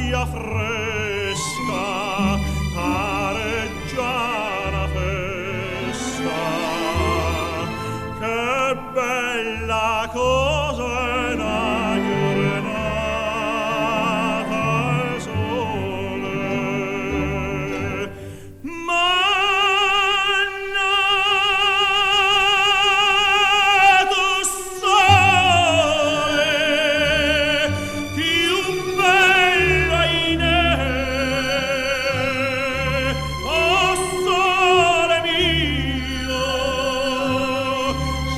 aria fresca pareggia la festa. Che bella cosa è la giornata e sole, ma nato sole più bello in oh sole mio,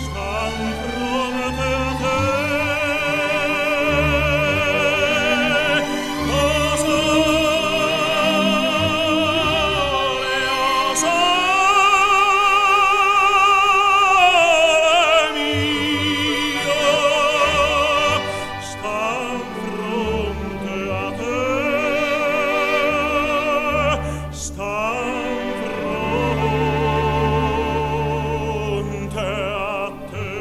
stan fronte a te. Oh sole mio, stan fronte a te, stan fronte a te.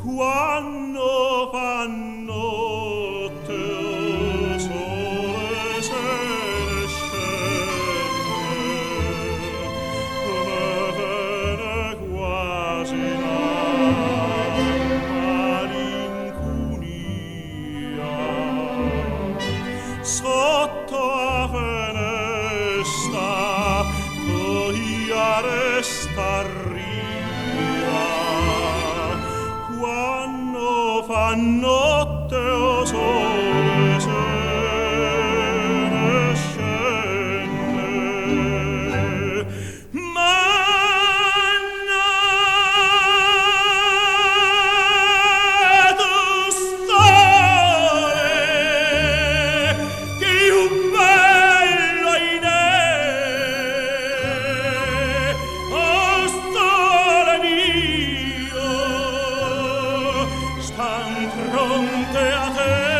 Quando fa notte, o sole se ne scende, come viene quasi la malinconia. Sotto la finestra poi resta ria. Quando fa notte, o sole se ne scende, ma nato sole più bello in oh sole mio, stan fronte a te.